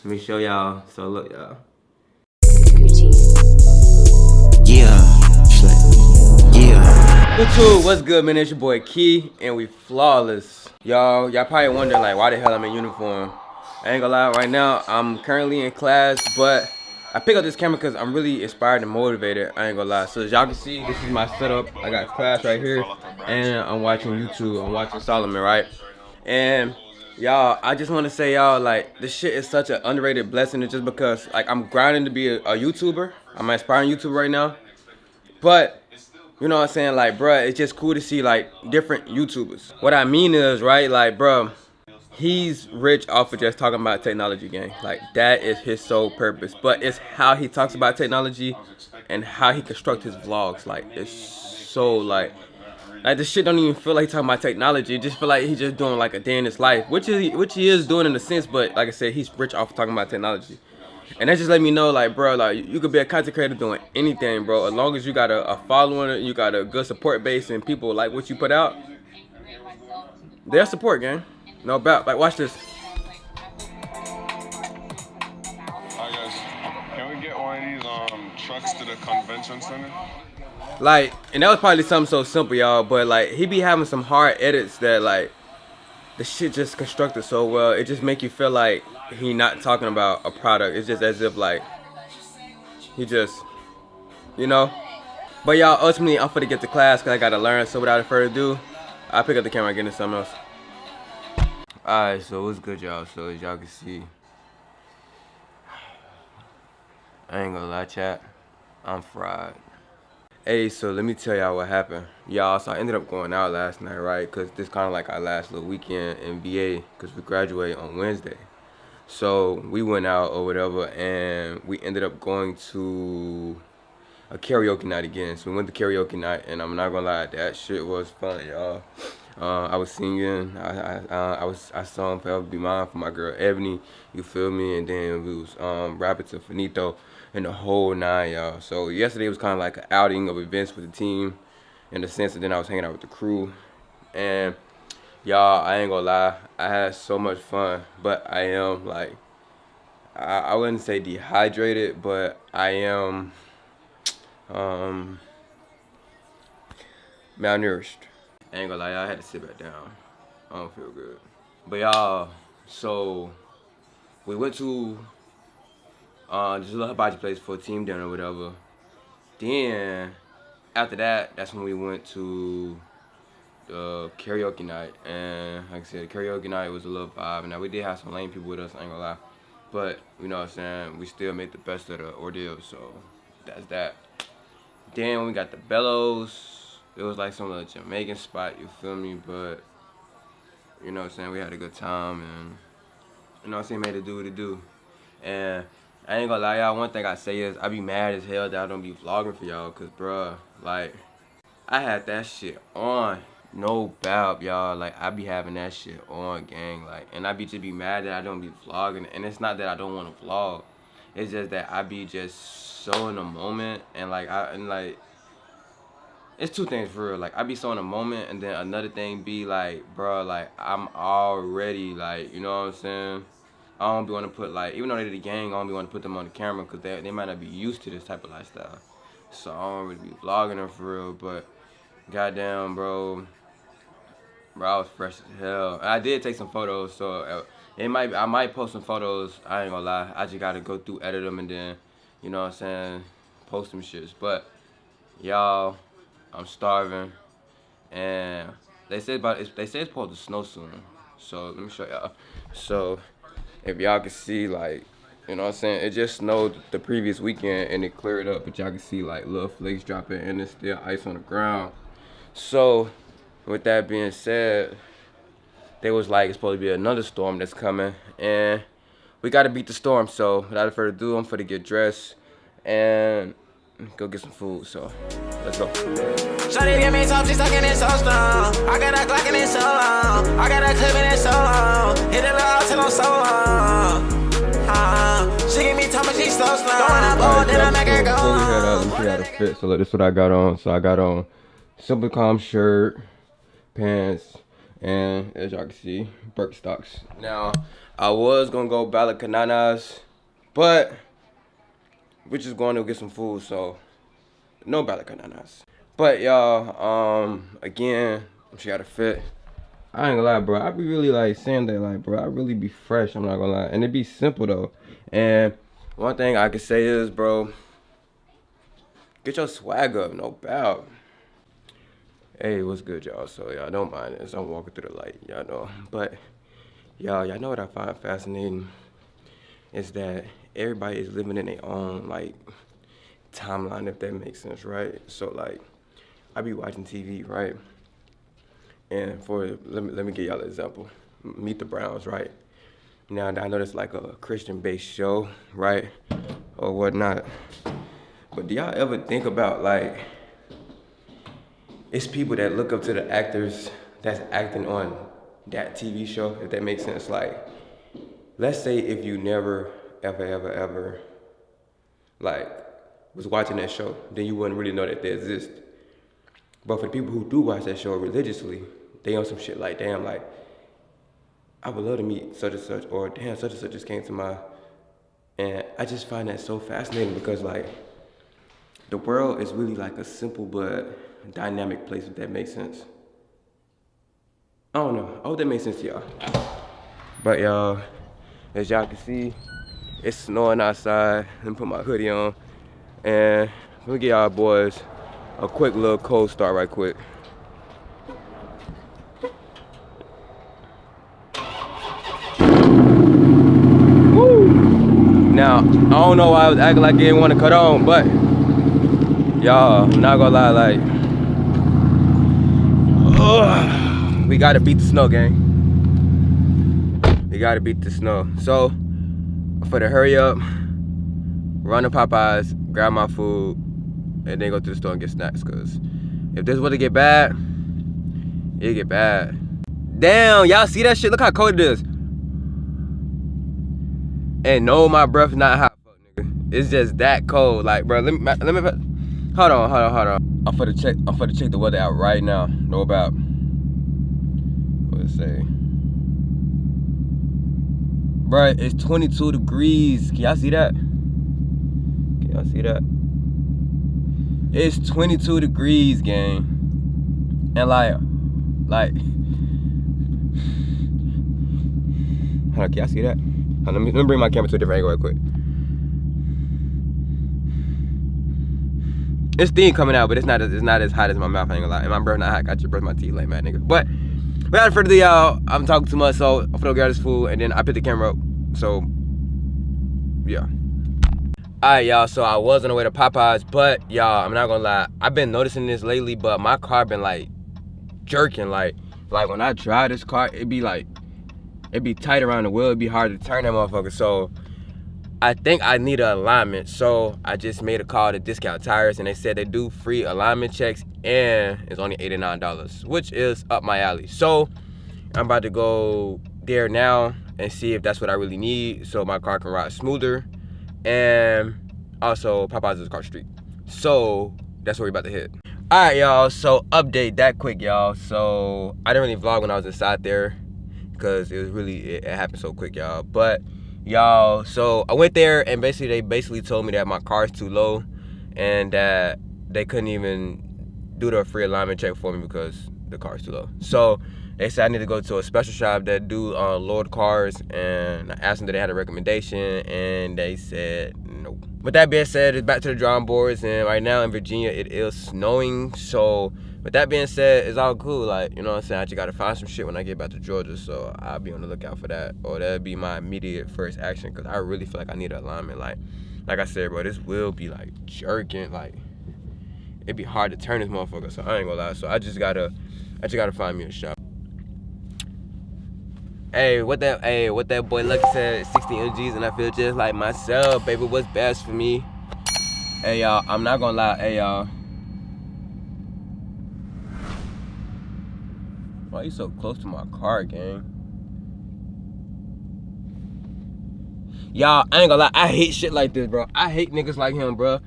Let me show y'all. So look, y'all. YouTube, what's good, man? It's your boy Key, and we flawless. Y'all probably wondering like why the hell I'm in uniform. I ain't gonna lie, right now I'm currently in class, but I pick up this camera because I'm really inspired and motivated. I ain't gonna lie. So as y'all can see, this is my setup. I got class right here, and I'm watching YouTube. I'm watching Solomon, right? And y'all, I just want to say, y'all, like, this shit is such an underrated blessing. It's just because, like, I'm grinding to be a YouTuber. I'm an aspiring YouTuber right now. But, you know what I'm saying? Like, bruh, it's just cool to see, like, different YouTubers. What I mean is, right, like, bruh, he's rich off of just talking about technology, gang. Like, that is his sole purpose. But it's how he talks about technology and how he constructs his vlogs. Like, it's so, like this shit don't even feel like talking about technology. It just feel like he's just doing like a day in his life, which he is doing in a sense. But like I said, he's rich off of talking about technology, and that just let me know, like, bro, like you could be a content creator doing anything, bro, as long as you got a following, you got a good support base, and people like what you put out. They'll support, gang. No doubt. Like, watch this. Hi guys, can we get one of these trucks to the convention center? Like, and that was probably something so simple, y'all, but like he be having some hard edits that like the shit just constructed so well. It just make you feel like he not talking about a product. It's just as if like he just, you know. But y'all, ultimately I'm finna get to class because I gotta learn. So without further ado, I'll pick up the camera and get into something else. Alright, so what's good, y'all? So as y'all can see, I ain't gonna lie, chat, I'm fried. Hey, so let me tell y'all what happened. Y'all, so I ended up going out last night, right? Because this kind of like our last little weekend in VA because we graduate on Wednesday. So we went out or whatever, and we ended up going to a karaoke night again. So we went to karaoke night, and I'm not gonna lie, that shit was fun, y'all. I was singing, I sung "Forever Be Mine" for my girl Ebony, you feel me? And then we was rapping to Finito and the whole nine, y'all. So yesterday was kind of like an outing of events with the team, in the sense that then I was hanging out with the crew, and y'all, I ain't gonna lie, I had so much fun, but I am like, I wouldn't say dehydrated, but I am malnourished. I ain't gonna lie, y'all, I had to sit back down. I don't feel good. But y'all, so we went to just a little hibachi place for a team dinner or whatever. Then after that, that's when we went to the karaoke night. And like I said, the karaoke night was a little vibe. Now we did have some lame people with us, I ain't gonna lie. But you know what I'm saying, we still made the best of the ordeal, so that's that. Then when we got the Bellows, it was like some little Jamaican spot, you feel me? But you know what I'm saying, we had a good time, and you know what I'm saying, made it do what it do. And I ain't gonna lie, y'all, one thing I say is I be mad as hell that I don't be vlogging for y'all, cause bruh, like, I had that shit on, no doubt, y'all. Like, I be having that shit on, gang. Like, and I be just be mad that I don't be vlogging. And it's not that I don't want to vlog. It's just that I be just so in the moment, and like it's two things for real. Like, I be so in the moment, and then another thing be like, bro, like I'm already like, you know what I'm saying? I don't be want to put like, even though they the gang, I don't be want to put them on the camera because they might not be used to this type of lifestyle. So I don't really be vlogging them for real, but goddamn, bro, I was fresh as hell. And I did take some photos, so I might post some photos. I ain't gonna lie, I just gotta go through, edit them, and then, you know what I'm saying, post them shits. But y'all, I'm starving, and they say it's supposed to snow soon. So let me show y'all. So if y'all can see, like, you know what I'm saying, it just snowed the previous weekend and it cleared up, but y'all can see like little flakes dropping and there's still ice on the ground. So with that being said, they was like, it's supposed to be another storm that's coming, and we gotta beat the storm. So without further ado, I'm finna get dressed and go get some food. So let's go. Shawty get me top, she stuck in it so strong. I got a Glock in it so long. I got a clip in it so long. Hit it out till I'm so long. She give me top, but she so strong. Throwing up all, then I make her go on. Let me show y'all the fit. So look, this is what I got on. So I got on simple calm shirt, pants, and as y'all can see, Birkenstocks. Now, I was gonna go Balacananas, but we're just going to get some food, so no Balacananas. But y'all, again, she got a fit. I ain't gonna lie, bro. I be really like saying that, like, bro, I really be fresh. I'm not gonna lie, and it be simple though. And one thing I can say is, bro, get your swag up, no doubt. Hey, what's good, y'all? So y'all don't mind this. I'm walking through the light, y'all know. But y'all know what I find fascinating is that everybody is living in their own like timeline, if that makes sense, right? So like, I be watching TV, right? And let me give y'all an example. Meet the Browns, right? Now I know that's like a Christian-based show, right, or whatnot. But do y'all ever think about like, it's people that look up to the actors that's acting on that TV show, if that makes sense? Like, let's say if you never, ever, like, was watching that show, then you wouldn't really know that they exist. But for the people who do watch that show religiously, they on some shit like, damn, like, I would love to meet such and such, or damn, such and such just came to my, and I just find that so fascinating because like, the world is really like a simple but dynamic place, if that makes sense. I don't know, I hope that makes sense to y'all. But y'all, as y'all can see, it's snowing outside. Let me put my hoodie on, and let me give y'all boys a quick little cold start right quick. Now, I don't know why I was acting like I didn't want to cut on, but y'all, I'm not gonna lie, like, we gotta beat the snow, gang. We gotta beat the snow. So, for the hurry up, run to Popeyes, grab my food, and then go to the store and get snacks, cause if this were to get bad, it'll get bad. Damn, y'all see that shit? Look how cold it is. And no, my breath's not hot, nigga. It's just that cold. Like, bro, let me hold on. I'm for to check the weather out right now. Know about what it say. Bro, it's 22 degrees. Can y'all see that? Can y'all see that? It's 22 degrees, gang. And like hold on, can y'all see that? Let me bring my camera to a different angle real quick. It's steam coming out, but it's not as hot as my mouth, I ain't gonna lie. And my breath not hot, I got to brush my teeth like mad nigga. But without further ado, y'all, I'm talking too much, so I'm gonna grab this food and then I pick the camera up. So yeah. Alright, y'all, so I was on the way to Popeyes, but y'all, I'm not gonna lie, I've been noticing this lately, but my car been like jerking. Like when I drive this car, it be tight around the wheel. It'd be hard to turn that motherfucker. So I think I need an alignment. So I just made a call to Discount Tires, and they said they do free alignment checks, and it's only $89, which is up my alley. So I'm about to go there now and see if that's what I really need, so my car can ride smoother. And also, Popeyes is across the street. So that's where we about to hit. All right, y'all. So update that quick, y'all. So I didn't really vlog when I was inside there, because it happened so quick, y'all. But y'all, so I went there, and they basically told me that my car's too low and that they couldn't even do the free alignment check for me because the car's too low. So they said I need to go to a special shop that do lowered cars, and I asked them if they had a recommendation, and they said no. With that being said, it's back to the drawing boards, and right now in Virginia it is snowing. So with that being said, it's all cool. Like, you know what I'm saying? I just gotta find some shit when I get back to Georgia, so I'll be on the lookout for that, or that'll be my immediate first action, because I really feel like I need an alignment. Like I said, bro, this will be like jerking. Like, it'd be hard to turn this motherfucker, so I ain't gonna lie. So I just gotta find me a shop. Hey, what that boy Lucky said, 60 MGs, and I feel just like myself, baby, what's best for me? Hey, y'all, I'm not gonna lie, hey, y'all. Why you so close to my car, gang? Y'all, I ain't gonna lie, I hate shit like this, bro. I hate niggas like him, bro.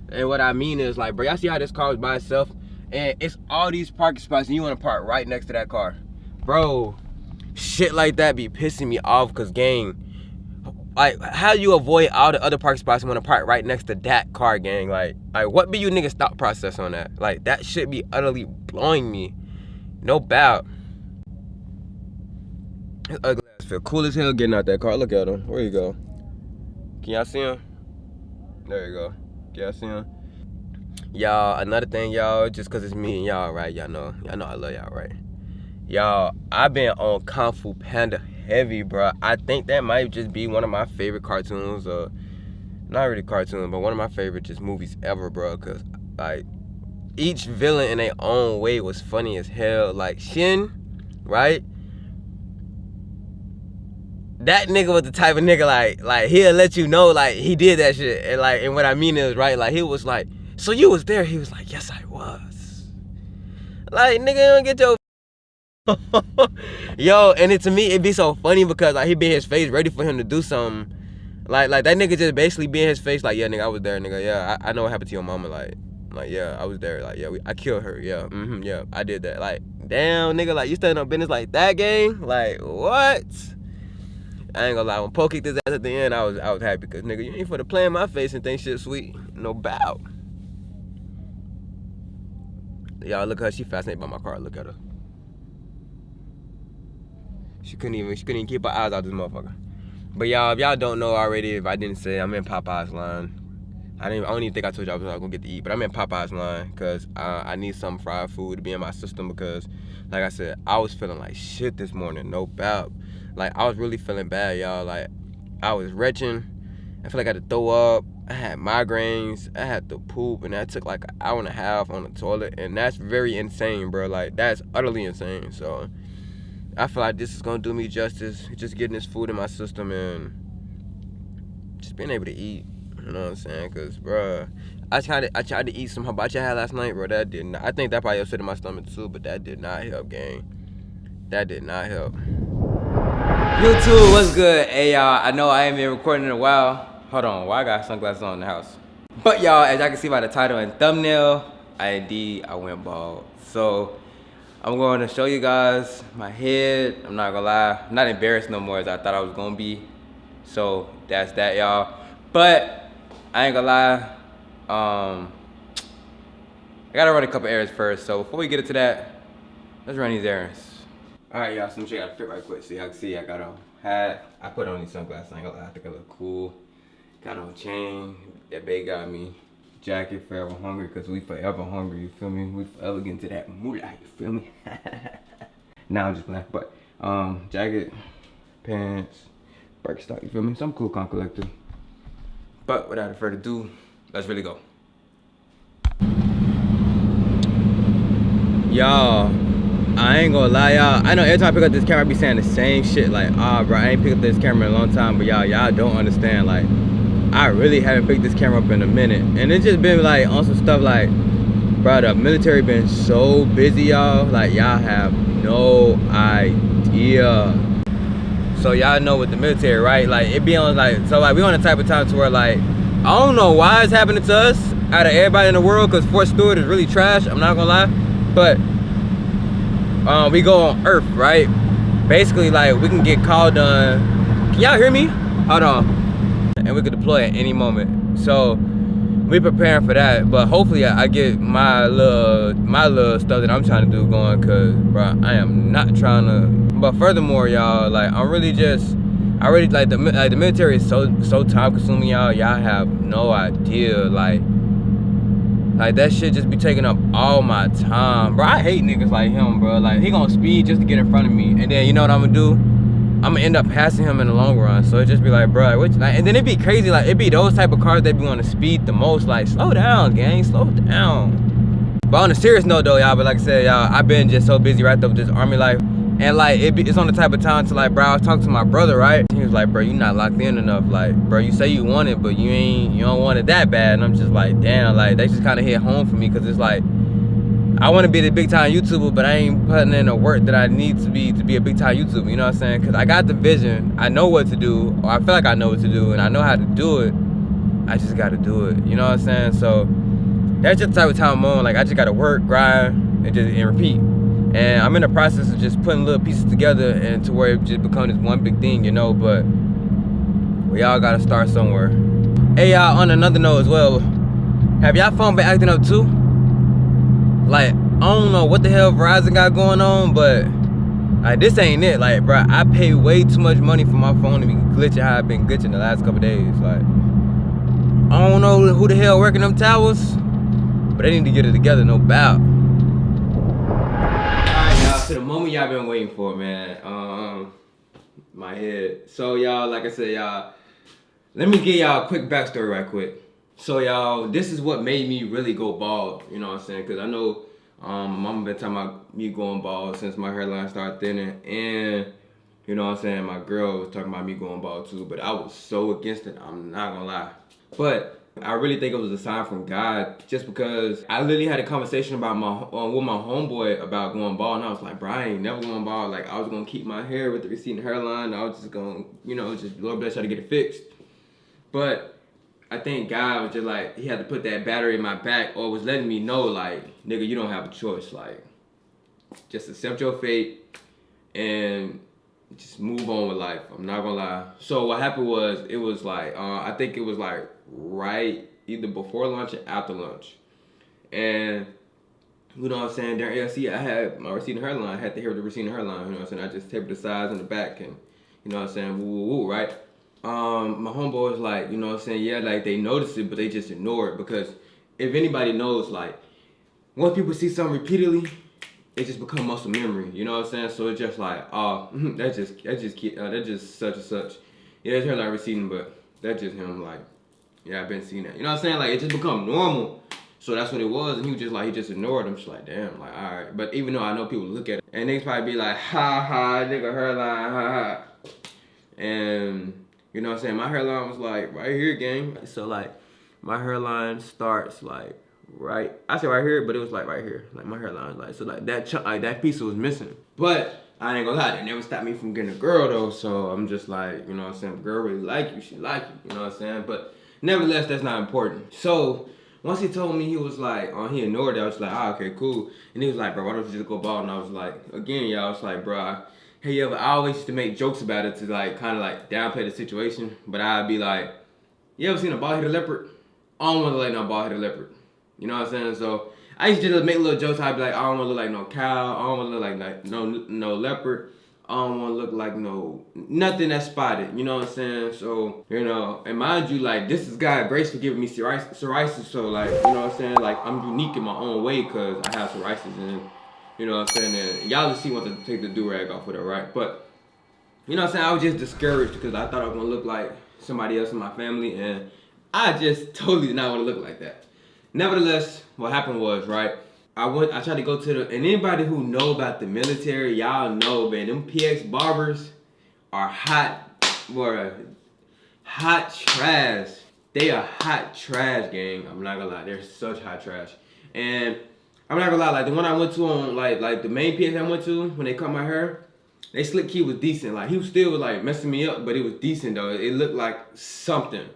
And what I mean is, like, bro, y'all see how this car is by itself? And it's all these parking spots, and you wanna park right next to that car. Bro, Shit like that be pissing me off, cause gang, like, how you avoid all the other park spots and want to park right next to that car, gang? Like what be you niggas thought process on that? Like, that shit be utterly blowing me. No doubt. His ugly ass feel cool as hell getting out that car. Look at him. Where you go? Can y'all see him? There you go. Can y'all see him? Y'all, another thing, y'all, just cause it's me and y'all, right? Y'all know I love y'all, right? Y'all, I've been on Kung Fu Panda heavy, bro. I think that might just be one of my favorite cartoons, not really cartoons, but one of my favorite just movies ever, bro. Cause like, each villain in their own way was funny as hell. Like Shin, right? That nigga was the type of nigga like he'll let you know like he did that shit, and what I mean is, right, like he was like, so you was there? He was like, yes I was. Like, nigga, don't get your yo, and to me it be so funny because like he be in his face ready for him to do something. Like that nigga just basically be in his face like, yeah, nigga, I was there, nigga. Yeah, I know what happened to your mama. Like yeah, I was there. Like, yeah, I killed her. Yeah, yeah, I did that. Like, damn, nigga, like you standing on business like that, gang? Like, what? I ain't gonna lie, when Poe kicked his ass at the end, I was happy because, nigga, you ain't for to play in my face and think shit sweet. No bout. Y'all, look at her. She fascinated by my car. Look at her. She couldn't even keep her eyes out this motherfucker. But y'all, if y'all don't know already, if I didn't say, I'm in Popeye's line. I don't even think I told y'all I was gonna get to eat, but I'm in Popeye's line because I need some fried food to be in my system because, like I said, I was feeling like shit this morning. No doubt. Like, I was really feeling bad, y'all. Like, I was retching. I feel like I had to throw up. I had migraines. I had to poop, and that took like an hour and a half on the toilet, and that's very insane, bro. Like, that's utterly insane. So I feel like this is gonna do me justice. Just getting this food in my system and just being able to eat. You know what I'm saying? Cause, bro, I tried to eat some hibachi I had last night, bro. That did not. I think that probably upset my stomach too, but that did not help, gang. That did not help. YouTube, what's good? Hey, y'all, I know I ain't been recording in a while. Hold on, why I got sunglasses on in the house? But y'all, as y'all can see by the title and thumbnail, I went bald. So I'm going to show you guys my head. I'm not gonna lie, I'm not embarrassed no more as I thought I was gonna be. So that's that, y'all. But I ain't gonna lie, I gotta run a couple errands first. So before we get into that, let's run these errands. Alright, y'all, so I'm sure I gotta fit right quick. So y'all can see I got on hat. I put on these sunglasses. I ain't gonna lie, I think I look cool. Got on chain. That babe got me. Jacket, forever hungry, cause we forever hungry, you feel me? We forever get into that moolah, you feel me? Nah, I'm just playing. But jacket, pants, Birkenstock, you feel me? Some cool con collector. But without further ado, let's really go. Y'all, I ain't gonna lie, y'all. I know every time I pick up this camera, I be saying the same shit. Like, bro, I ain't picked up this camera in a long time. But y'all don't understand. Like, I really haven't picked this camera up in a minute. And it's just been like on some stuff like, bro, the military been so busy, y'all. Like, y'all have no idea. So y'all know with the military, right? Like, it be on like, so like we on the type of time to where like, I don't know why it's happening to us out of everybody in the world, cause Fort Stewart is really trash. I'm not gonna lie, but we go on Earth, right? Basically, like, we can get called done. Can y'all hear me? Hold on. And we could deploy at any moment. So we preparing for that. But hopefully I get my little stuff that I'm trying to do going, cause bro, I am not trying to. But furthermore, y'all, like, I really like the military is so time consuming, y'all. Y'all have no idea, like that shit just be taking up all my time, bro. I hate niggas like him, bro. Like, he gonna speed just to get in front of me, and then you know what I'm gonna do? I'm gonna end up passing him in the long run. So it just be like, bro, and then it be crazy. Like, it be those type of cars that be want to speed the most. Like, slow down, gang, slow down. But on a serious note, though, y'all. But like I said, y'all, I've been just so busy wrapped up with this army life, and like it's on the type of time to like, bro. I was talking to my brother, right? He was like, bro, you not locked in enough. Like, bro, you say you want it, but you don't want it that bad. And I'm just like, damn. Like, they just kind of hit home for me, cause it's like, I want to be the big time YouTuber, but I ain't putting in the work that I need to be a big time YouTuber. You know what I'm saying? Cause I got the vision. I know what to do, or I feel like I know what to do, and I know how to do it. I just got to do it. You know what I'm saying? So that's just the type of time I'm on. Like, I just got to work, grind, and repeat. And I'm in the process of just putting little pieces together and to where it just becomes this one big thing, you know, but we all gotta start somewhere. Hey y'all, on another note as well, have y'all phone been acting up too? Like, I don't know what the hell Verizon got going on, but like, this ain't it. Like, bro, I pay way too much money for my phone to be glitching how I've been glitching the last couple days. Like, I don't know who the hell working them towers, but they need to get it together, no doubt. Alright, y'all, to the moment y'all been waiting for, man. My head. So, y'all, like I said, y'all, let me give y'all a quick backstory right quick. So, y'all, this is what made me really go bald, you know what I'm saying? Because I know my mama been talking about me going bald since my hairline started thinning. And, you know what I'm saying, my girl was talking about me going bald too. But I was so against it, I'm not gonna lie. But I really think it was a sign from God, just because I literally had a conversation about with my homeboy about going bald, and I was like, bro, I ain't never going bald. Like, I was gonna keep my hair with the receding hairline. I was just gonna, you know, just Lord bless, try to get it fixed. But I think God was just like, he had to put that battery in my back, or was letting me know, like, nigga, you don't have a choice. Like, just accept your fate and just move on with life. I'm not gonna lie. So what happened was, it was like, I think it was like right either before lunch or after lunch. And you know what I'm saying, during LC, I had my receding hairline. I had to hear the receding hairline, you know what I'm saying? I just tapered the sides and the back and, you know what I'm saying, woo, woo, woo, right? My homeboy was like, you know what I'm saying, yeah, like they notice it, but they just ignore it, because if anybody knows, like, once people see something repeatedly, it just become muscle memory, you know what I'm saying? So it's just like, oh, that's just such and such. Yeah, his hairline receding, but that's just him, like, yeah, I've been seeing that. You know what I'm saying? Like, it just become normal. So that's what it was, and he was just like, he just ignored him. Just like, damn, like, all right. But even though I know people look at it, and they probably be like, ha ha, nigga hairline, ha ha. And you know what I'm saying? My hairline was like right here, gang. So like, my hairline starts like right. I said right here, but it was like right here. Like my hairline, like so, like that chunk, like that piece was missing. But I ain't gonna lie, that never stopped me from getting a girl though. So I'm just like, you know what I'm saying? If a girl really like you, she like you. You know what I'm saying? But nevertheless, that's not important. So once he told me, he was like, he ignored it. I was like, okay, cool. And he was like, bro, why don't you just go bald? And I was like, again, y'all, I was like, bro, hey, yeah, but I always used to make jokes about it to like kind of like downplay the situation. But I'd be like, you ever seen a bald-headed leopard? I don't want to look like no bald-headed leopard. You know what I'm saying? So I used to just make little jokes. I'd be like, I don't want to look like no cow. I don't want to look like no leopard. I don't want to look like nothing that's spotted. You know what I'm saying? So, you know, and mind you, like, this is God grace for giving me psoriasis. So, like, you know what I'm saying? Like, I'm unique in my own way because I have psoriasis. And, you know what I'm saying? And y'all just see what to take the do-rag off with it, right? But, you know what I'm saying? I was just discouraged because I thought I was going to look like somebody else in my family. And I just totally did not want to look like that. Nevertheless, what happened was, right? I tried to go to and anybody who know about the military, y'all know, man, them PX barbers are hot, boy, hot trash. They are hot trash, gang. I'm not gonna lie, they're such hot trash. And I'm not gonna lie, like the one I went to on, like the main PX I went to, when they cut my hair, they slick key was decent. Like, he still was like messing me up, but it was decent though. It looked like something.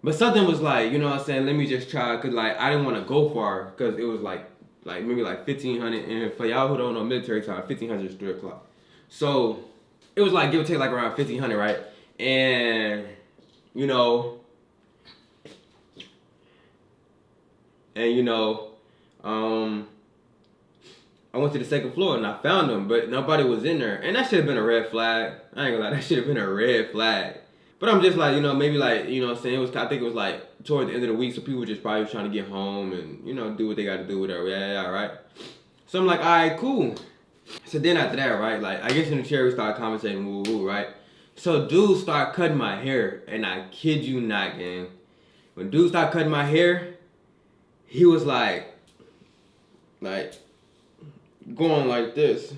But something was like, you know what I'm saying, let me just try, cause like I didn't want to go far, cause it was like maybe like 1,500, and for y'all who don't know military time, 1,500 is 3 o'clock. So it was like give or take like around 1,500, right? And you know, I went to the second floor and I found them, but nobody was in there, and that should have been a red flag. I ain't gonna lie, that should have been a red flag. But I'm just like, you know, maybe like, you know what I'm saying, I think it was like toward the end of the week, so people were just probably trying to get home and, you know, do what they got to do, whatever, yeah, right? So I'm like, all right, cool. So then after that, right, like, I guess in the chair we started conversating, woo, woo, right? So dude started cutting my hair, and I kid you not, gang. When dude started cutting my hair, he was like going like this.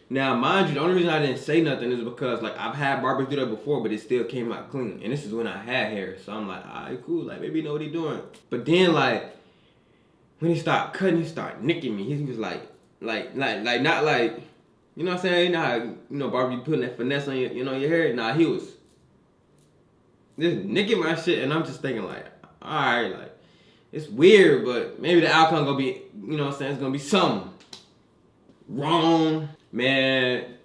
Now, mind you, the only reason I didn't say nothing is because, like, I've had barbers do that before, but it still came out clean. And this is when I had hair. So I'm like, all right, cool. Like, maybe he know what he doing. But then, like, when he started cutting, he started nicking me. He was like, not like, you know what I'm saying? You know how, you know, barber be putting that finesse on your, you know, your hair? Nah, he was just nicking my shit. And I'm just thinking, like, all right, like, it's weird, but maybe the outcome gonna be, you know what I'm saying? It's gonna be something. wrong. Man,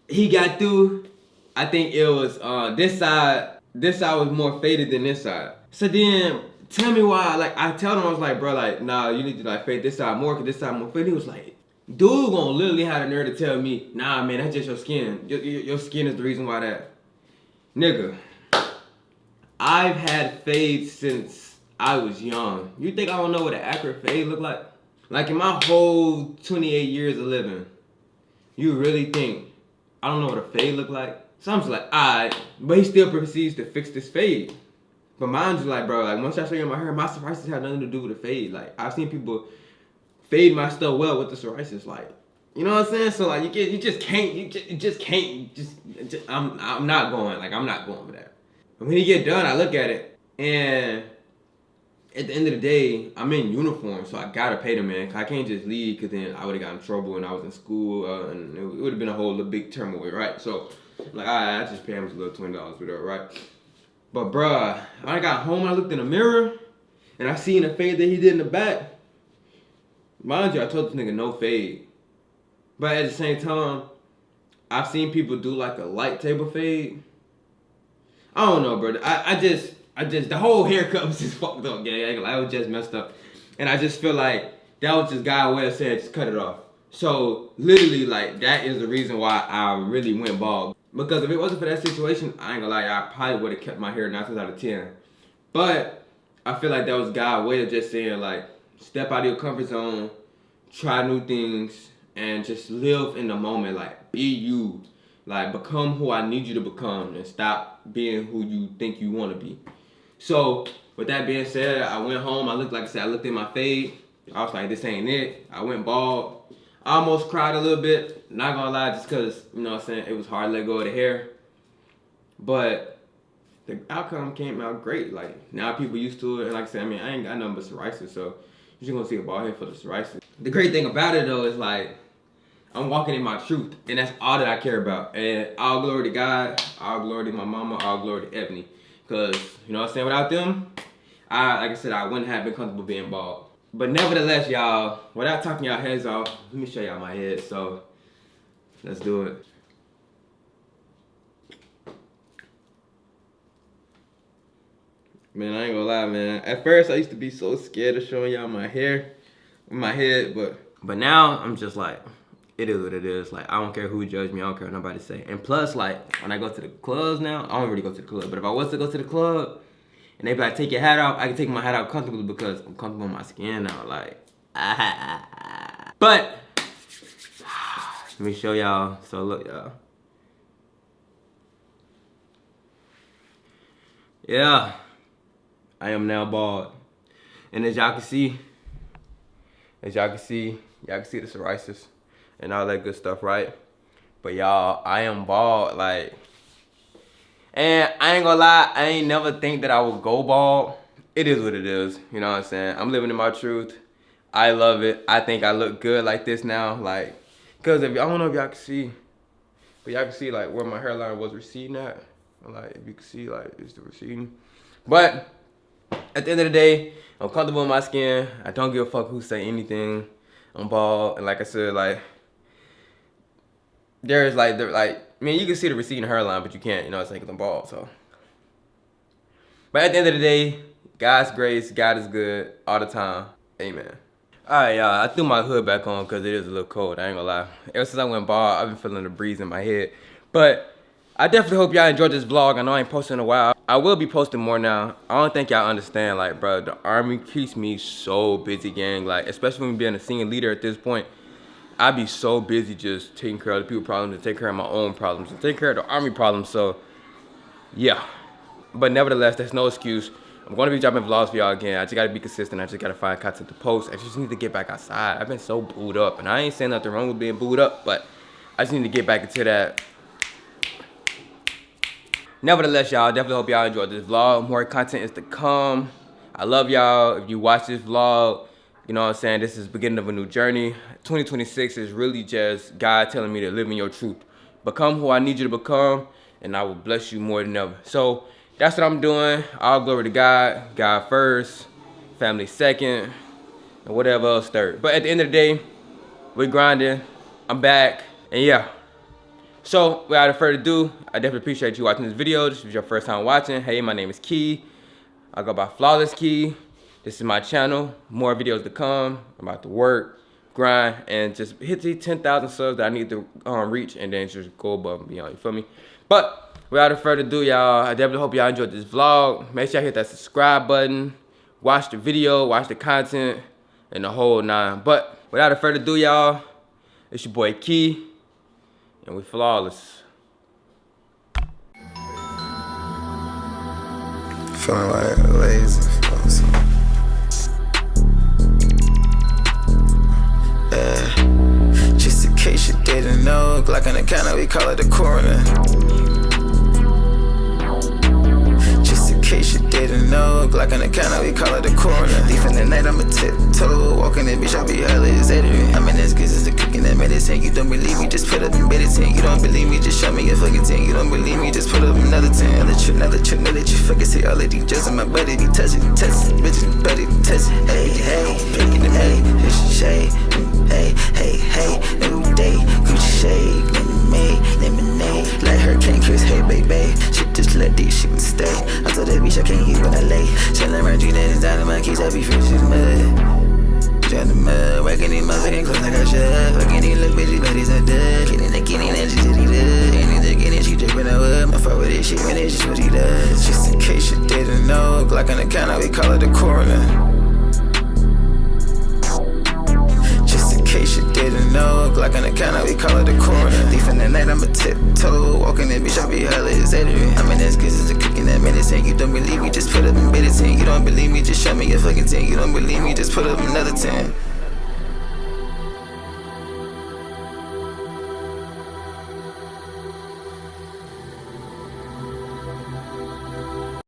he got through. I think it was this side. This side was more faded than this side. So then, tell me why. Like I tell him, I was like, bro, like, nah, you need to like fade this side more, cause this side more faded. He was like, dude, gonna literally have the nerve to tell me, nah, man, that's just your skin. Your skin is the reason why that. Nigga, I've had fades since I was young. You think I don't know what an accurate fade look like? Like in my whole 28 years of living, you really think I don't know what a fade look like? So I'm just like, alright, but he still proceeds to fix this fade. But mine's just like, bro, like once I show you my hair, my psoriasis had nothing to do with the fade. Like I've seen people fade my stuff well with the psoriasis, like, you know what I'm saying? So like you just can't. I'm not going. Like I'm not going with that. And when he get done, I look at it, and at the end of the day, I'm in uniform, so I gotta pay the man. I can't just leave, cause then I would have gotten in trouble when I was in school, and it would have been a whole little big turmoil, right? So, like, I just pay him a little $20 whatever, right? But bruh, when I got home, I looked in the mirror, and I seen the fade that he did in the back. Mind you, I told this nigga no fade, but at the same time, I've seen people do like a light table fade. I don't know, bro. I just, the whole haircut was just fucked up, gang. I was just messed up. And I just feel like that was just God's way of saying, just cut it off. So, literally, like, that is the reason why I really went bald. Because if it wasn't for that situation, I ain't gonna lie, I probably would have kept my hair 9 times out of 10. But, I feel like that was God's way of just saying, like, step out of your comfort zone, try new things, and just live in the moment. Like, be you. Like, become who I need you to become, and stop being who you think you want to be. So, with that being said, I went home. I looked, like I said, I looked at my fade. I was like, this ain't it. I went bald. I almost cried a little bit. Not gonna lie, just because, you know what I'm saying, it was hard to let go of the hair. But the outcome came out great. Like, now people used to it. And like I said, I mean, I ain't got nothing but psoriasis. So, you're just gonna see a bald head for the psoriasis. The great thing about it, though, is like, I'm walking in my truth, and that's all that I care about. And all glory to God, all glory to my mama, all glory to Ebony. Because, you know what I'm saying, without them, like I said, I wouldn't have been comfortable being bald. But nevertheless, y'all, without talking y'all heads off, let me show y'all my head. So, let's do it. Man, I ain't gonna lie, man. At first, I used to be so scared of showing y'all my hair, my head, but now I'm just like, it is what it is. Like, I don't care who judge me. I don't care what nobody say. And plus, like, when I go to the clubs now, I don't really go to the club. But if I was to go to the club, and they be like, take your hat off, I can take my hat off comfortably because I'm comfortable in my skin now. Like, But, let me show y'all. So, look, y'all. Yeah. I am now bald. And as y'all can see, y'all can see the psoriasis and all that good stuff, right? But y'all, I am bald, like, and I ain't gonna lie, I ain't never think that I would go bald. It is what it is, you know what I'm saying? I'm living in my truth. I love it. I think I look good like this now, like, cause if I don't know if y'all can see, but y'all can see like where my hairline was receding at. Like, if you can see, like, it's the receding. But at the end of the day, I'm comfortable in my skin. I don't give a fuck who say anything. I'm bald, and like I said, like, there's like, I mean, you can see the receding hairline, but you can't, you know what I'm saying, because I'm bald, so. But at the end of the day, God's grace, God is good all the time. Amen. Alright, y'all, I threw my hood back on because it is a little cold, I ain't gonna lie. Ever since I went bald, I've been feeling the breeze in my head. But I definitely hope y'all enjoyed this vlog. I know I ain't posting in a while. I will be posting more now. I don't think y'all understand, like, bro, the Army keeps me so busy, gang. Like, especially when being a senior leader at this point, I be so busy just taking care of the people's problems and taking care of my own problems and taking care of the Army problems. So, yeah. But nevertheless, there's no excuse. I'm going to be dropping vlogs for y'all again. I just got to be consistent. I just got to find content to post. I just need to get back outside. I've been so booed up. And I ain't saying nothing wrong with being booed up, but I just need to get back into that. Nevertheless, y'all, definitely hope y'all enjoyed this vlog. More content is to come. I love y'all. If you watch this vlog, you know what I'm saying, this is the beginning of a new journey. 2026 is really just God telling me to live in your truth. Become who I need you to become, and I will bless you more than ever. So that's what I'm doing. All glory to God. God first, family second, and whatever else third. But at the end of the day, we're grinding. I'm back, and yeah. So, without further ado, I definitely appreciate you watching this video. This is your first time watching. Hey, my name is Key. I go by Flawless Key. This is my channel. More videos to come. I'm about to work, grind, and just hit the 10,000 subs that I need to reach, and then just go above and beyond. You feel me? But without further ado, y'all, I definitely hope y'all enjoyed this vlog. Make sure y'all hit that subscribe button. Watch the video, watch the content, and the whole nine. But without further ado, y'all, it's your boy Key. And we flawless. Feeling like lazy. Yeah. Just in case you didn't know, Glock on the counter, we call it the coroner. Just in case you didn't know, Glock on the counter, we call it the coroner. Thief in the night, I'm a tiptoe. Walking in, bitch, I be hella exaggerating. I'm in this cause it's a cooking that medicine. You don't believe me, just put up in bed 10. You don't believe me, just show me a fucking 10. You don't believe me, just put up another 10. Another trick, know that you fucking see all of these just in my body. Be touching, touching, bitches, buddy, touching. Hey, hey, picking them, hey, it's shade. Hey, hey, hey, every day, Gucci shade, lemonade, like Hurricane Chris, hey, baby. Shit just let these shit stay. I told that bitch I can't eat when I lay. Chillin' around you, that is down in my keys, I be fresh in the mud. Down the mud, whacking these motherfucking clothes like I should. Fucking these little bitches, buddies I did. Getting that shit that he does. Ain't getting she drippin' I would. My fuck with this shit, man, it's just what he does. Just in case you didn't know, Glock on the counter, we call it the coroner. Case you didn't know, Glock on the counter, we call it the coroner. Thief in the night, I'm a tiptoe. Walking in, bitch, I be hella exaggerating. I'm in this cause it's a cooking that medicine. You don't believe me, just put up in bed 10. You don't believe me, just show me a fucking 10. You don't believe me, just put up another 10.